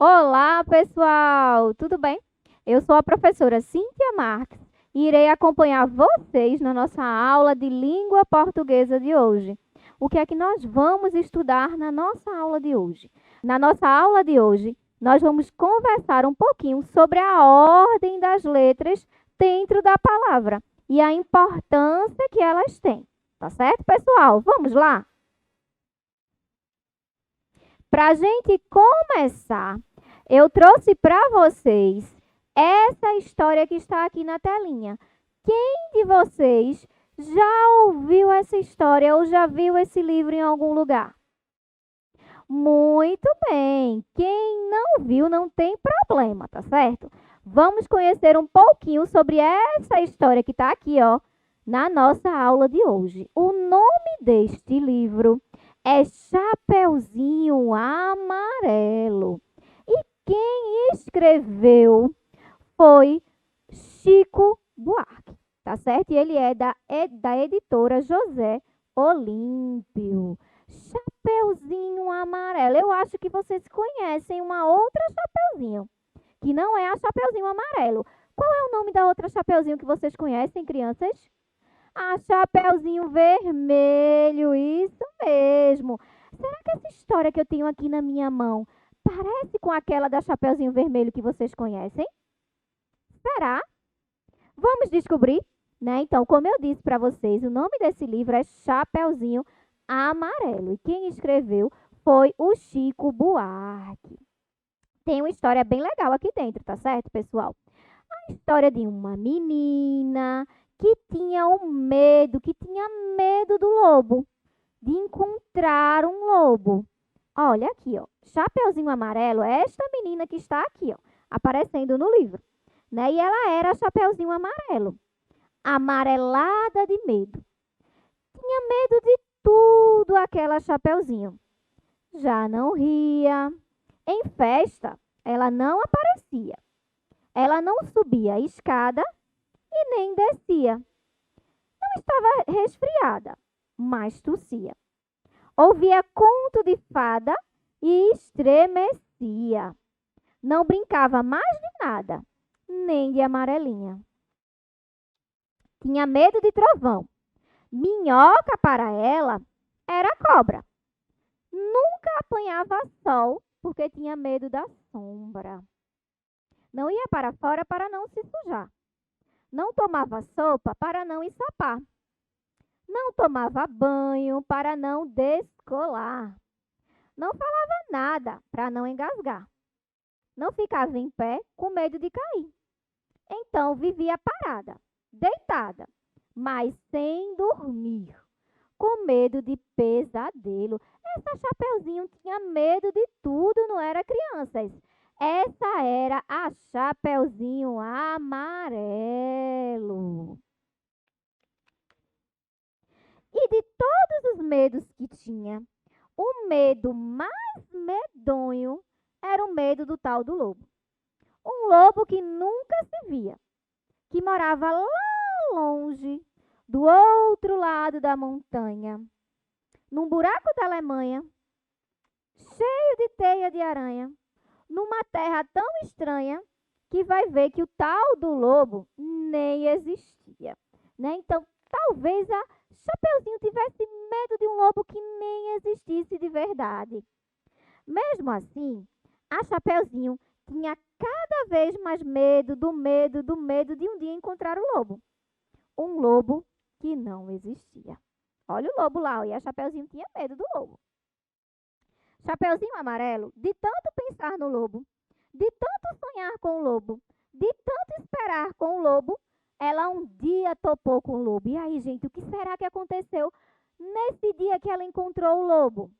Olá, pessoal! Tudo bem? Eu sou a professora Cíntia Marques e irei acompanhar vocês na nossa aula de língua portuguesa de hoje. O que é que nós vamos estudar na nossa aula de hoje? Na nossa aula de hoje, nós vamos conversar um pouquinho sobre a ordem das letras dentro da palavra e a importância que elas têm. Tá certo, pessoal? Vamos lá? Para a gente começar, eu trouxe para vocês essa história que está aqui na telinha. Quem de vocês já ouviu essa história ou já viu esse livro em algum lugar? Muito bem. Quem não viu não tem problema, tá certo? Vamos conhecer um pouquinho sobre essa história que está aqui, ó, na nossa aula de hoje. O nome deste livro é Chapeuzinho Amarelo. E quem escreveu foi Chico Buarque, tá certo? E ele é da editora José Olímpio. Chapeuzinho Amarelo. Eu acho que vocês conhecem uma outra Chapeuzinho, que não é a Chapeuzinho Amarelo. Qual é o nome da outra Chapeuzinho que vocês conhecem, crianças? A Chapeuzinho Vermelho, isso mesmo. Será que essa história que eu tenho aqui na minha mão parece com aquela da Chapeuzinho Vermelho que vocês conhecem? Será? Vamos descobrir, né? Então, como eu disse para vocês, o nome desse livro é Chapeuzinho Amarelo. E quem escreveu foi o Chico Buarque. Tem uma história bem legal aqui dentro, tá certo, pessoal? A história de uma menina que tinha medo do lobo, de encontrar um lobo. Olha aqui, ó, Chapeuzinho Amarelo é esta menina que está aqui, ó, aparecendo no livro, né? E ela era Chapeuzinho Amarelo, amarelada de medo. Tinha medo de tudo aquela Chapeuzinho. Já não ria. Em festa, ela não aparecia. Ela não subia a escada e nem descia. Não estava resfriada, mas tossia. Ouvia conto de fada e estremecia. Não brincava mais de nada, nem de amarelinha. Tinha medo de trovão. Minhoca para ela era cobra. Nunca apanhava sol porque tinha medo da sombra. Não ia para fora para não se sujar. Não tomava sopa para não ensopar. Não tomava banho para não descolar. Não falava nada para não engasgar. Não ficava em pé com medo de cair. Então vivia parada, deitada, mas sem dormir, com medo de pesadelo. Essa Chapeuzinho tinha medo de tudo, não era, crianças? Essa era a Chapeuzinho Amarelo. E de todos os medos que tinha, o medo mais medonho era o medo do tal do lobo. Um lobo que nunca se via, que morava lá longe, do outro lado da montanha, num buraco da Alemanha, cheio de teia de aranha, numa terra tão estranha que vai ver que o tal do lobo nem existia, né? Então, talvez a Chapeuzinho tivesse medo de um lobo que nem existisse de verdade. Mesmo assim, a Chapeuzinho tinha cada vez mais medo de um dia encontrar o lobo. Um lobo que não existia. Olha o lobo lá, e a Chapeuzinho tinha medo do lobo. Chapeuzinho Amarelo, de tanto pensar no lobo, de tanto sonhar com o lobo, de tanto esperar com o lobo, ela um dia topou com o lobo. E aí, gente, o que será que aconteceu nesse dia que ela encontrou o lobo?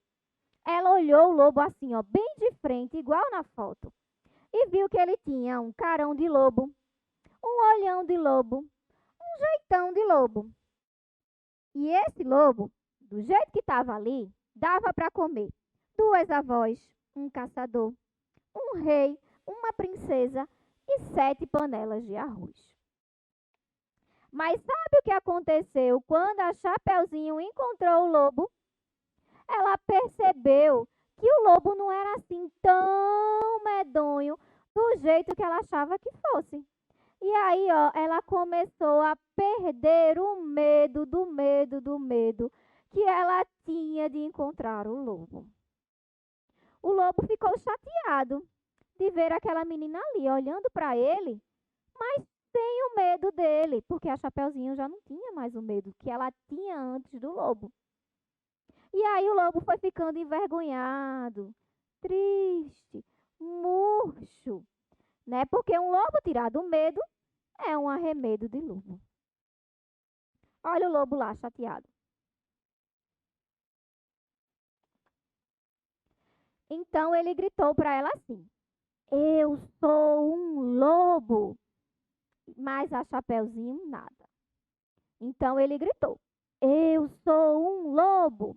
Ela olhou o lobo assim, ó, bem de frente, igual na foto, e viu que ele tinha um carão de lobo, um olhão de lobo, um jeitão de lobo. E esse lobo, do jeito que estava ali, dava para comer duas avós, um caçador, um rei, uma princesa e 7 panelas de arroz. Mas sabe o que aconteceu quando a Chapeuzinho encontrou o lobo? Ela percebeu que o lobo não era assim tão medonho do jeito que ela achava que fosse. E aí, ó, ela começou a perder o medo do medo que ela tinha de encontrar o lobo. O lobo ficou chateado de ver aquela menina ali olhando para ele, mas sem o medo dele, porque a Chapeuzinho já não tinha mais o medo que ela tinha antes do lobo. E aí o lobo foi ficando envergonhado, triste, murcho, né? Porque um lobo tirado do medo é um arremedo de lobo. Olha o lobo lá, chateado. Então ele gritou para ela assim: Eu sou um lobo. Mas a Chapeuzinho nada. Então ele gritou: Eu sou um lobo.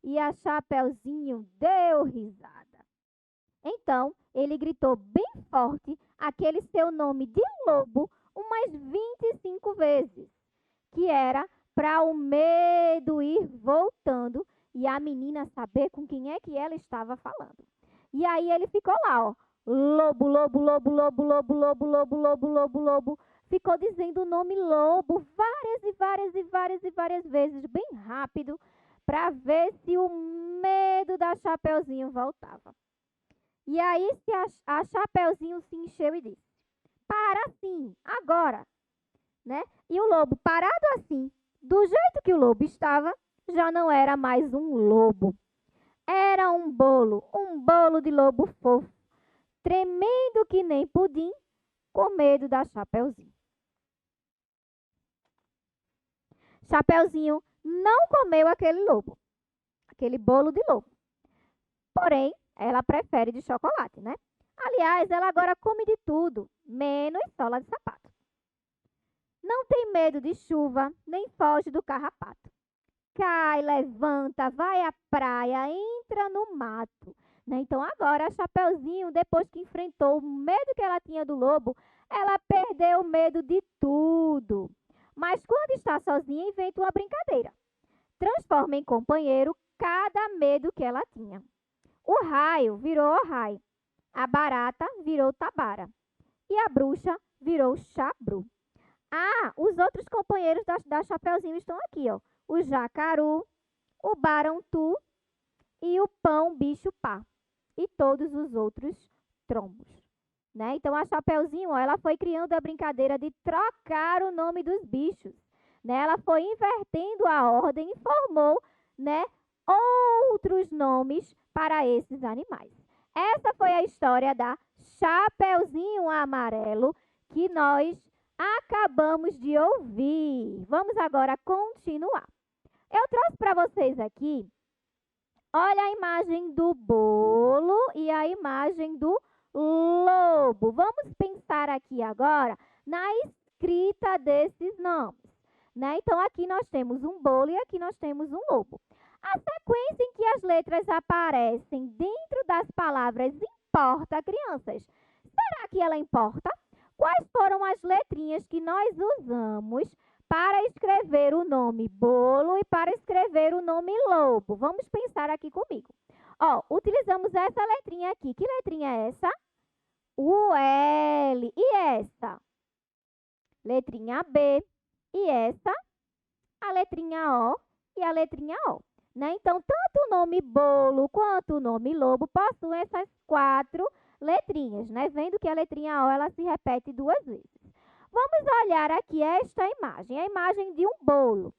E a Chapeuzinho deu risada. Então ele gritou bem forte aquele seu nome de lobo umas 25 vezes, que era para o medo ir voltando e a menina saber com quem é que ela estava falando. E aí ele ficou lá, ó, lobo, lobo, lobo, lobo, lobo, lobo, lobo, lobo, lobo, lobo. Ficou dizendo o nome lobo várias e várias e várias e várias vezes, bem rápido, para ver se o medo da Chapeuzinho voltava. E aí a Chapeuzinho se encheu e disse: Para assim, agora, né? E o lobo, parado assim, do jeito que o lobo estava, já não era mais um lobo. Era um bolo de lobo fofo, tremendo que nem pudim, com medo da Chapeuzinho. Chapeuzinho não comeu aquele lobo, aquele bolo de lobo. Porém, ela prefere de chocolate, né? Aliás, ela agora come de tudo, menos sola de sapato. Não tem medo de chuva, nem foge do carrapato. Cai, levanta, vai à praia, entra no mato. Né? Então agora a Chapeuzinho, depois que enfrentou o medo que ela tinha do lobo, ela perdeu o medo de tudo. Mas quando está sozinha, inventa uma brincadeira. Transforma em companheiro cada medo que ela tinha. O raio virou Ohai, a barata virou Tabara e a bruxa virou Chabru. Ah, os outros companheiros da Chapeuzinho estão aqui, ó. O jacaru, o barantu e o pão bicho pá. E todos os outros trombos. Né? Então, a Chapeuzinho, ó, ela foi criando a brincadeira de trocar o nome dos bichos. Né? Ela foi invertendo a ordem e formou, né, outros nomes para esses animais. Essa foi a história da Chapeuzinho Amarelo que nós acabamos de ouvir. Vamos agora continuar. Eu trouxe para vocês aqui, olha a imagem do bolo e a imagem do lobo. Vamos pensar aqui agora na escrita desses nomes. Né? Então, aqui nós temos um bolo e aqui nós temos um lobo. A sequência em que as letras aparecem dentro das palavras importa, crianças? Será que ela importa? Quais foram as letrinhas que nós usamos para escrever o nome bolo e para escrever o nome lobo? Vamos pensar aqui comigo. Ó, utilizamos essa letrinha aqui. Que letrinha é essa? O L. E essa? Letrinha B. E essa? A letrinha O e a letrinha O. Né? Então, tanto o nome bolo quanto o nome lobo possuem essas 4 letrinhas, né? Vendo que a letrinha O ela se repete 2 vezes. Vamos olhar aqui esta imagem, a imagem de um bolo.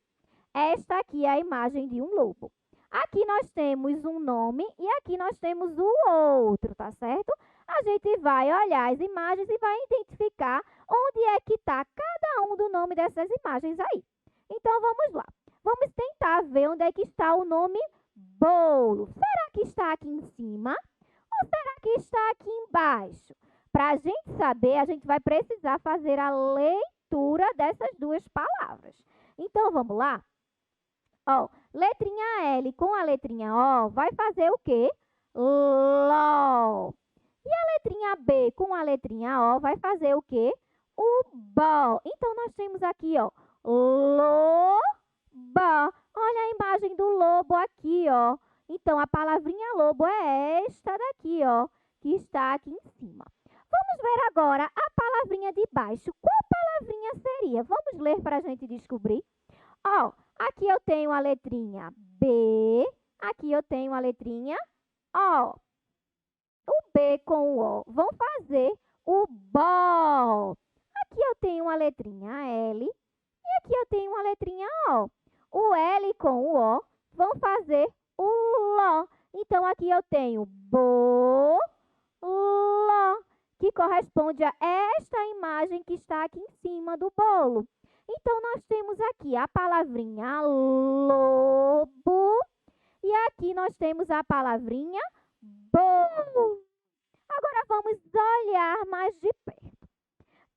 Esta aqui é a imagem de um lobo. Aqui nós temos um nome e aqui nós temos o outro, tá certo? A gente vai olhar as imagens e vai identificar onde é que está cada um do nome dessas imagens aí. Então, vamos lá. Vamos tentar ver onde é que está o nome bolo. Será que está aqui em cima? Ou será que está aqui embaixo? Para a gente saber, a gente vai precisar fazer a leitura dessas 2 palavras. Então, vamos lá? Ó, letrinha L com a letrinha O vai fazer o quê? LOL. E a letrinha B com a letrinha O vai fazer o quê? O BO. Então, nós temos aqui, ó, lobo. Olha a imagem do lobo aqui, ó. Então, a palavrinha lobo é esta daqui, ó, que está aqui em cima. Vamos ver agora a palavrinha de baixo. Qual palavrinha seria? Vamos ler para a gente descobrir. Ó, aqui eu tenho a letrinha B, aqui eu tenho a letrinha O. O B com o O vão fazer o bó. Aqui eu tenho uma letrinha L e aqui eu tenho uma letrinha O. O L com o O vão fazer o ló. Então, aqui eu tenho bo, ló, que corresponde a esta imagem que está aqui em cima do bolo. Então, nós temos aqui a palavrinha lobo e aqui nós temos a palavrinha bolo. Agora, vamos olhar mais de perto.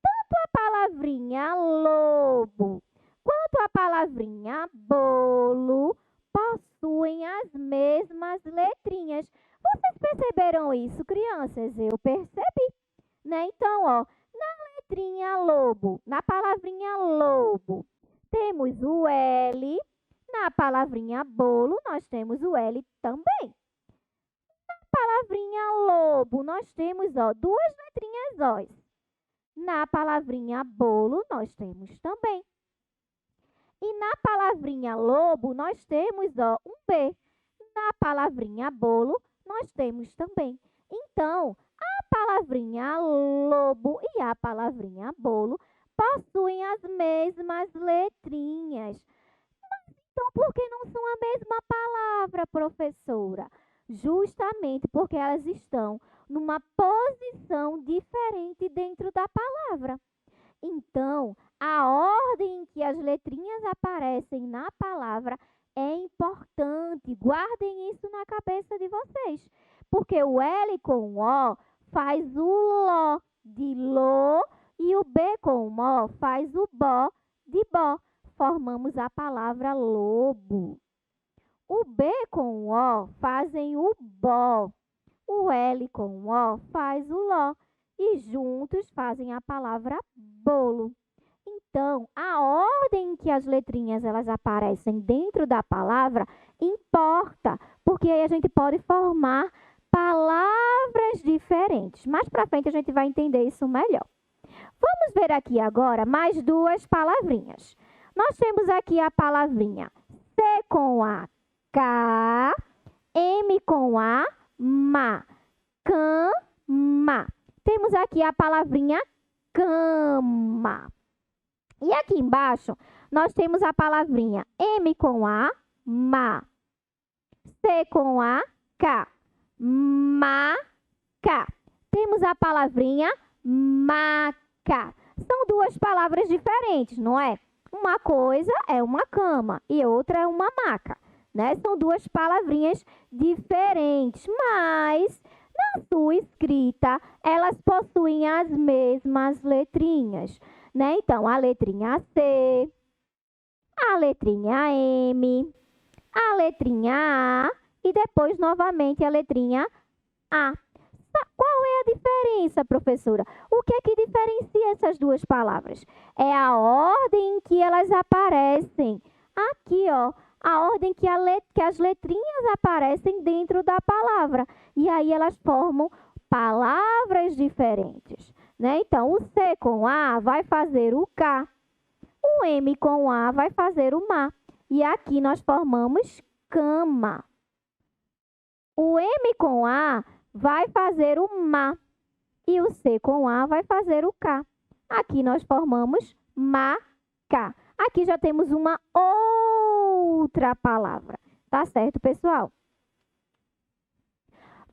Tanto a palavrinha lobo quanto a palavrinha bolo possuem as mesmas letrinhas. Vocês perceberam isso, crianças? Eu percebi, né? Então, ó, na letrinha lobo, na palavrinha lobo, temos o L. Na palavrinha bolo, nós temos o L também. Na palavrinha lobo, nós temos, ó, duas letrinhas Os. Na palavrinha bolo, nós temos também. E na palavrinha lobo, nós temos, ó, um B. Na palavrinha bolo, nós temos também. Então, a palavrinha lobo e a palavrinha bolo possuem as mesmas letrinhas. Mas então, por que não são a mesma palavra, professora? Justamente porque elas estão numa posição diferente dentro da palavra. Então, a ordem em que as letrinhas aparecem na palavra é importante. Guardem isso na cabeça de vocês. Porque o L com o O faz o ló de lô e o B com o O faz o bó de bó. Formamos a palavra lobo. O B com o O fazem o bó. O L com o O faz o ló. E juntos fazem a palavra bolo. Então, a ordem em que as letrinhas elas aparecem dentro da palavra importa, porque aí a gente pode formar palavras diferentes. Mais para frente a gente vai entender isso melhor. Vamos ver aqui agora mais duas palavrinhas. Nós temos aqui a palavrinha C com A, K, M com A, ma, cama. Temos aqui a palavrinha cama. E aqui embaixo, nós temos a palavrinha M com A, ma. C com A, K. Maca. Temos a palavrinha maca. São duas palavras diferentes, não é? Uma coisa é uma cama e outra é uma maca, né? São duas palavrinhas diferentes, mas na sua escrita, elas possuem as mesmas letrinhas, né? Então, a letrinha C, a letrinha M, a letrinha A e depois, novamente, a letrinha A. Qual é a diferença, professora? O que é que diferencia essas duas palavras? É a ordem em que elas aparecem. Aqui, ó. A ordem que as letrinhas aparecem dentro da palavra. E aí elas formam palavras diferentes, né? Então, o C com A vai fazer o K. O M com A vai fazer o MA. E aqui nós formamos cama. O M com A vai fazer o MA. E o C com A vai fazer o K. Aqui nós formamos maca. Aqui já temos uma outra palavra. Tá certo, pessoal?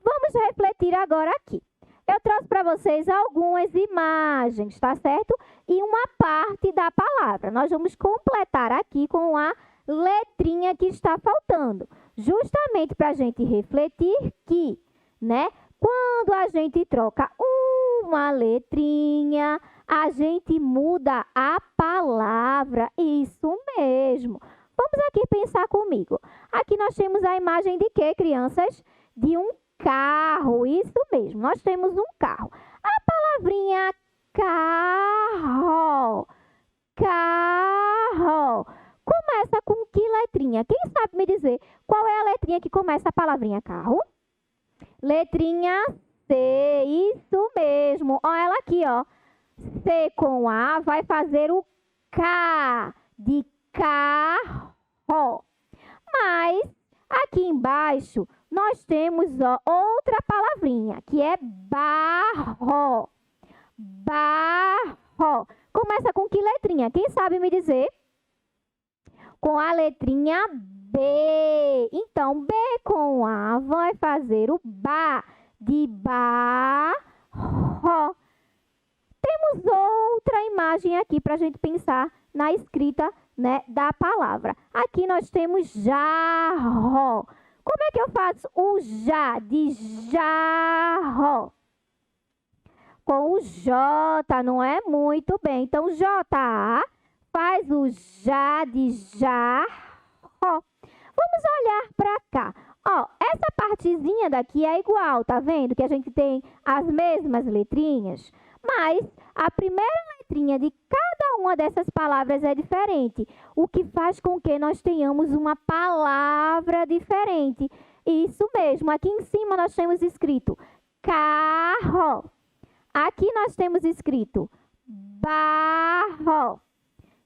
Vamos refletir agora aqui. Eu trouxe para vocês algumas imagens, tá certo? E uma parte da palavra. Nós vamos completar aqui com a letrinha que está faltando. Justamente para a gente refletir que, né? Quando a gente troca uma letrinha, a gente muda a palavra. Isso mesmo. Vamos aqui pensar comigo. Aqui nós temos a imagem de quê, crianças? De um carro. Isso mesmo, nós temos um carro. A palavrinha carro. Carro. Como começa com que letrinha? Quem sabe me dizer qual é a letrinha que começa a palavrinha carro? Letrinha C, isso mesmo. Olha ela aqui, ó. C com A vai fazer o K de carro. Mas aqui embaixo nós temos, ó, outra palavrinha, que é barro. Barro. Começa com que letrinha? Quem sabe me dizer? Com a letrinha B. Então, B com A vai fazer o ba de barro. Temos outra imagem aqui para a gente pensar na escrita, né, da palavra. Aqui nós temos jarro. Como é que eu faço o já de jarro? Com o J, não é? Muito bem. Então, J-A faz o já de jarro. Vamos olhar para cá. Ó, essa partezinha daqui é igual, tá vendo? Que a gente tem as mesmas letrinhas. Mas a primeira letrinha de cada uma dessas palavras é diferente, o que faz com que nós tenhamos uma palavra diferente. Isso mesmo, aqui em cima nós temos escrito carro. Aqui nós temos escrito barro.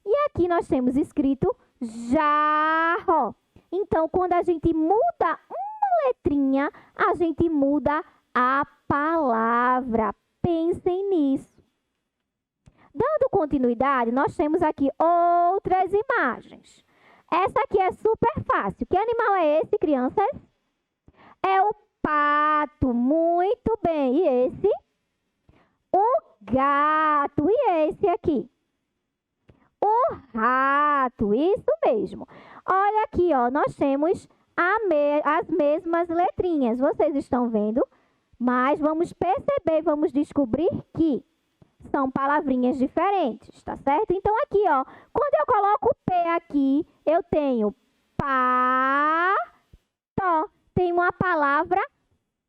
E aqui nós temos escrito jarro. Então, quando a gente muda uma letrinha, a gente muda a palavra. Pensem nisso. Dando continuidade, nós temos aqui outras imagens. Essa aqui é super fácil. Que animal é esse, crianças? É o pato. Muito bem. E esse? O gato. E esse aqui? O rato. Isso mesmo. Olha aqui, ó. Nós temos as mesmas letrinhas. Vocês estão vendo? Mas vamos perceber, vamos descobrir que são palavrinhas diferentes, tá certo? Então, aqui, ó, quando eu coloco o P aqui, eu tenho pato. Tem uma palavra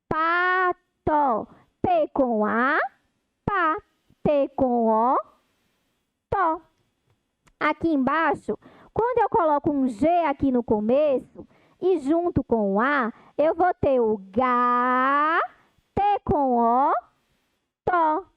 pato. P com A, pá. T com O, to. Aqui embaixo, quando eu coloco um G aqui no começo e junto com o A, eu vou ter o ga. T com O, to,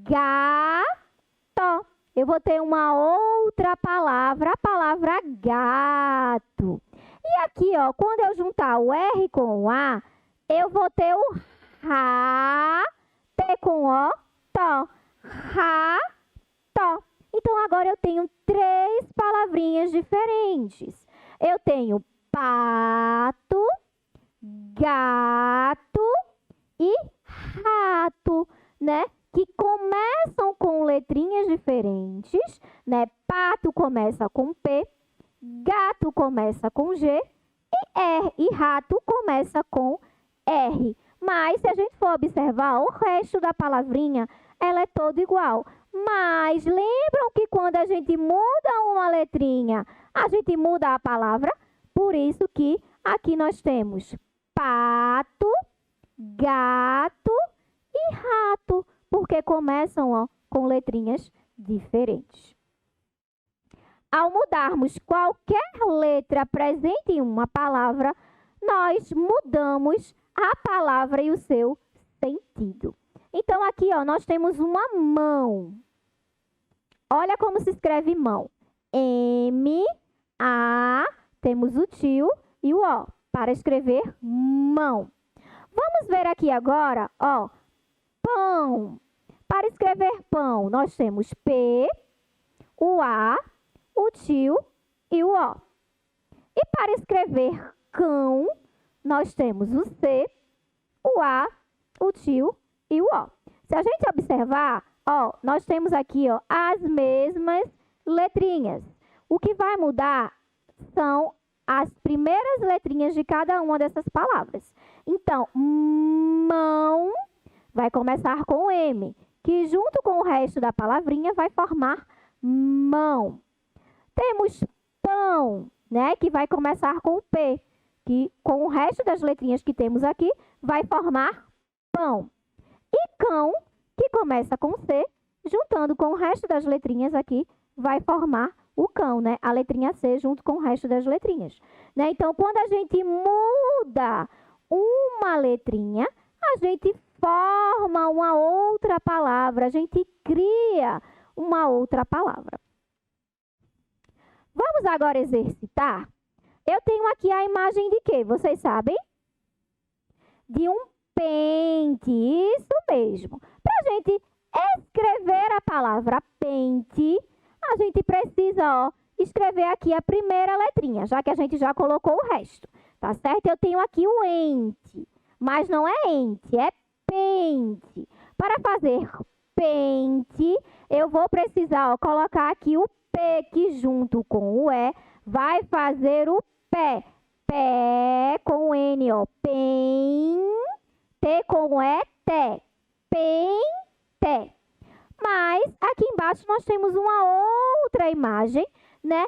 gato. Eu vou ter uma outra palavra, a palavra gato. E aqui, ó, quando eu juntar o R com o A, eu vou ter o ra. T com O, to, rato. Então, agora eu tenho 3 palavrinhas diferentes. Eu tenho pato, gato e rato, né? Que começam com letrinhas diferentes, né? Pato começa com P, gato começa com G e R, e rato começa com R. Mas se a gente for observar, o resto da palavrinha, ela é toda igual. Mas lembram que quando a gente muda uma letrinha, a gente muda a palavra? Por isso que aqui nós temos pato, gato e rato, porque começam, ó, com letrinhas diferentes. Ao mudarmos qualquer letra presente em uma palavra, nós mudamos a palavra e o seu sentido. Então, aqui, ó, nós temos uma mão. Olha como se escreve mão. M-A, temos o tio e o O, para escrever mão. Vamos ver aqui agora, ó, pão. Para escrever pão, nós temos P, o A, o tio e o O. E para escrever cão, nós temos o C, o A, o tio e o O. Se a gente observar, ó, nós temos aqui, ó, as mesmas letrinhas. O que vai mudar são as primeiras letrinhas de cada uma dessas palavras. Então, mão vai começar com M, que junto com o resto da palavrinha vai formar mão. Temos pão, né, que vai começar com P, que com o resto das letrinhas que temos aqui vai formar pão. E cão, que começa com C, juntando com o resto das letrinhas aqui, vai formar o cão, né? A letrinha C junto com o resto das letrinhas, né? Então, quando a gente muda uma letrinha, a gente forma uma outra palavra, a gente cria uma outra palavra. Vamos agora exercitar? Eu tenho aqui a imagem de quê? Vocês sabem? De um pente, isso mesmo. Para a gente escrever a palavra pente, a gente precisa, escrever aqui a primeira letrinha, já que a gente já colocou o resto, tá certo? Eu tenho aqui o ente, mas não é ente, é pente. Para fazer pente, eu vou precisar, colocar aqui o P, que junto com o E vai fazer o pé. Pé com N, ó, pen. T com E, té. Pente. Mas aqui embaixo nós temos uma outra imagem, né?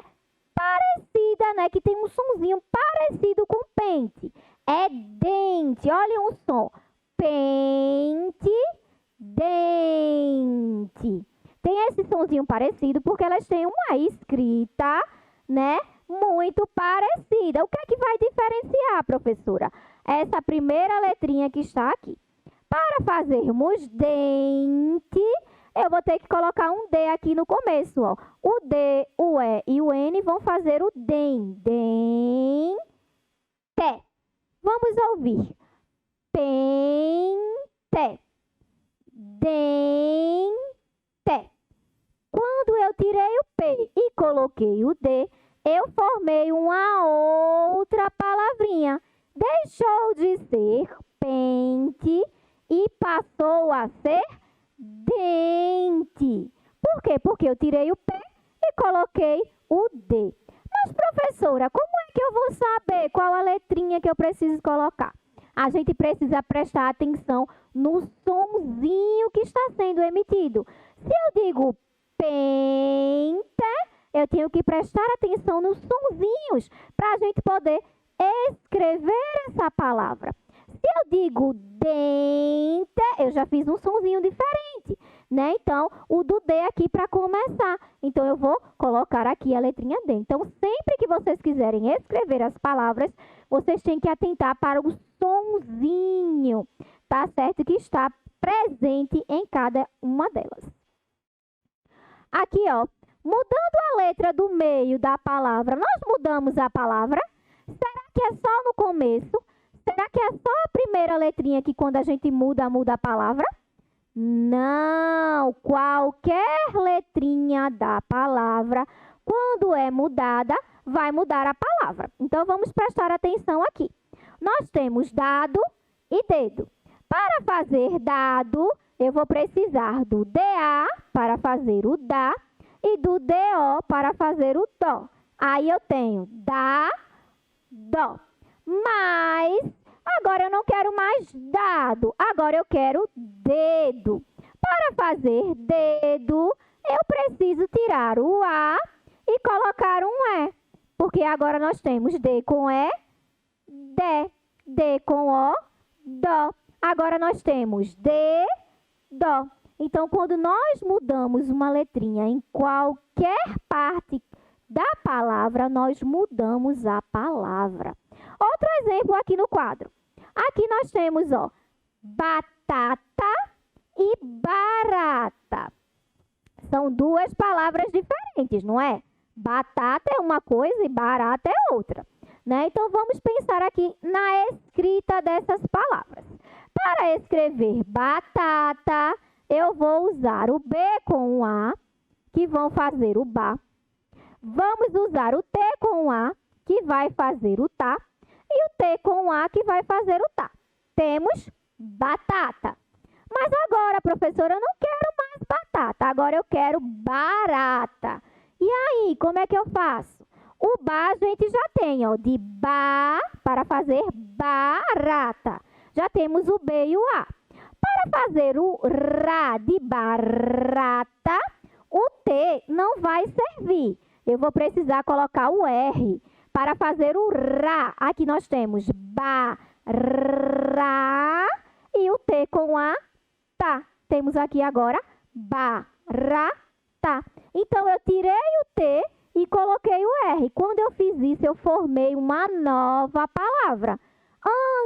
Parecida, né? Que tem um sonzinho parecido com pente. É dente. Olha um som. Pente, dente. Tem esse sonzinho parecido porque elas têm uma escrita, né? Muito parecida. O que é que vai diferenciar, professora? Essa primeira letrinha que está aqui. Para fazermos dente, eu vou ter que colocar um D aqui no começo, ó. O D, o E e o N vão fazer o DEM. DEM, té. Vamos ouvir. Pente. Dente. Quando eu tirei o P e coloquei o D, eu formei uma outra palavrinha. Deixou de ser pente e passou a ser dente. Por quê? Porque eu tirei o P e coloquei o D. Mas, professora, como é que eu vou saber qual a letrinha que eu preciso colocar? A gente precisa prestar atenção no sonzinho que está sendo emitido. Se eu digo pente, eu tenho que prestar atenção nos sonzinhos para a gente poder escrever essa palavra. Se eu digo dente, eu já fiz um sonzinho diferente, né? Então, o do D aqui para começar. Então, eu vou colocar aqui a letrinha D. Então, sempre que vocês quiserem escrever as palavras, vocês têm que atentar para o sonzinho, tá certo? Que está presente em cada uma delas. Aqui, ó, mudando a letra do meio da palavra, nós mudamos a palavra? Será que é só no começo? Será que é só a primeira letrinha que quando a gente muda a palavra? Não! Qualquer letrinha da palavra, quando é mudada, vai mudar a palavra. Então, vamos prestar atenção aqui. Nós temos dado e dedo. Para fazer dado, eu vou precisar do DA para fazer o dá e do DO para fazer o dó. Aí eu tenho dá, dó. Mas agora eu não quero mais dado, agora eu quero dedo. Para fazer dedo, eu preciso tirar o A e colocar um E. Porque agora nós temos D com E, D. D com O, Dó. Agora nós temos D, Dó. Então, quando nós mudamos uma letrinha em qualquer parte da palavra, nós mudamos a palavra. Outro exemplo aqui no quadro. Aqui nós temos, ó, batata e barata. São duas palavras diferentes, não é? Batata é uma coisa e barata é outra, né? Então, vamos pensar aqui na escrita dessas palavras. Para escrever batata, eu vou usar o B com o A, que vão fazer o ba. Vamos usar o T com o A, que vai fazer o tá, e o T com o A, que vai fazer o tá. Temos batata. Mas agora, professora, eu não quero mais batata, agora eu quero barata. E aí, como é que eu faço? O ba a gente já tem, ó, de ba para fazer barata. Já temos o B e o A. Para fazer o ra de barata, o T não vai servir. Eu vou precisar colocar o R para fazer o ra. Aqui nós temos ba, ra e o T com a tá. Temos aqui agora ba, ra, tá. Então, eu tirei o T e coloquei o R. Quando eu fiz isso, eu formei uma nova palavra.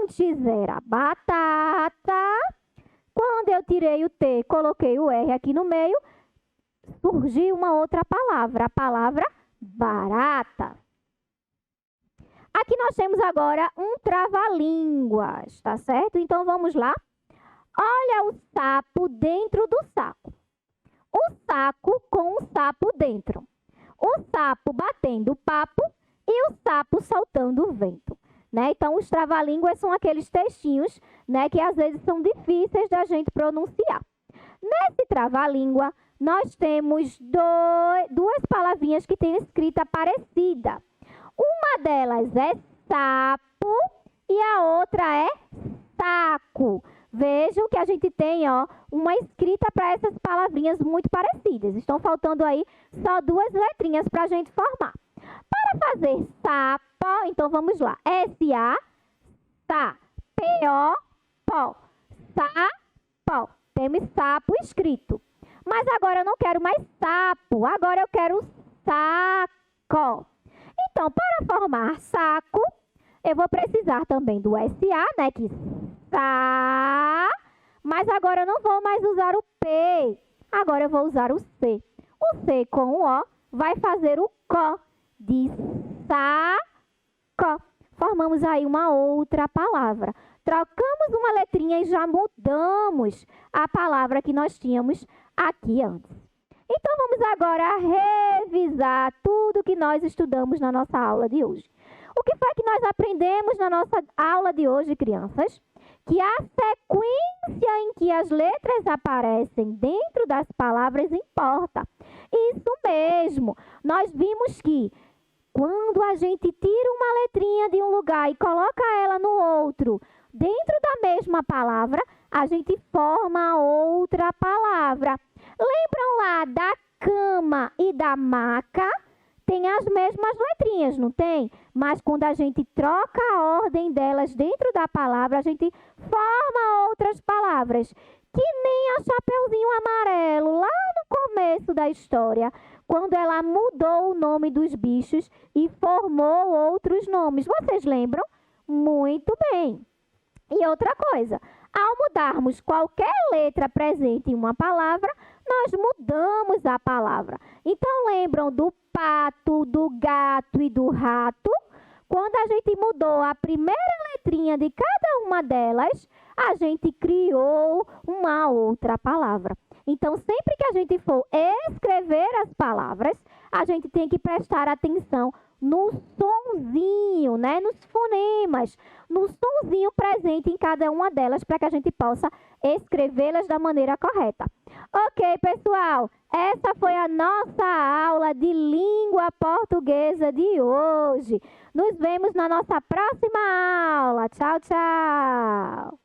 Antes era batata. Quando eu tirei o T, coloquei o R aqui no meio, surgiu uma outra palavra, a palavra barata. Aqui nós temos agora um trava-línguas, tá certo? Então vamos lá. Olha o sapo dentro do saco. O saco com o sapo dentro. O sapo batendo papo e o sapo soltando o vento. Né? Então, os trava-línguas são aqueles textinhos, né, que às vezes são difíceis da gente pronunciar. Nesse trava-língua, nós temos duas palavrinhas que têm escrita parecida. Uma delas é sapo e a outra é saco. Vejam que a gente tem, ó, uma escrita para essas palavrinhas muito parecidas. Estão faltando aí só duas letrinhas para a gente formar. Para fazer sapo, então vamos lá. S-A, tá. P-O, pó. Sapo. Temos sapo escrito. Mas agora eu não quero mais sapo. Agora eu quero saco. Então, para formar saco, eu vou precisar também do S-A, né? Que sa. Mas agora eu não vou mais usar o P. Agora eu vou usar o C. O C com o O vai fazer o CO. De saco. Formamos aí uma outra palavra. Trocamos uma letrinha e já mudamos a palavra que nós tínhamos aqui antes. Então, vamos agora revisar tudo que nós estudamos na nossa aula de hoje. O que foi que nós aprendemos na nossa aula de hoje, crianças? Que a sequência em que as letras aparecem dentro das palavras importa. Isso mesmo. Nós vimos que quando a gente tira uma letrinha de um lugar e coloca ela no outro, dentro da mesma palavra, a gente forma outra palavra. Lembram lá da cama e da maca? Tem as mesmas letrinhas, não tem? Mas quando a gente troca a ordem delas dentro da palavra, a gente forma outras palavras. Que nem a Chapeuzinho Amarelo, lá no começo da história, quando ela mudou o nome dos bichos e formou outros nomes. Vocês lembram? Muito bem. E outra coisa, ao mudarmos qualquer letra presente em uma palavra, nós mudamos a palavra. Então, lembram do pato, do gato e do rato? Quando a gente mudou a primeira letrinha de cada uma delas, a gente criou uma outra palavra. Então, sempre que a gente for escrever as palavras, a gente tem que prestar atenção no sonzinho, né? Nos fonemas, no sonzinho presente em cada uma delas, para que a gente possa escrevê-las da maneira correta. Ok, pessoal, essa foi a nossa aula de língua portuguesa de hoje. Nos vemos na nossa próxima aula. Tchau, tchau!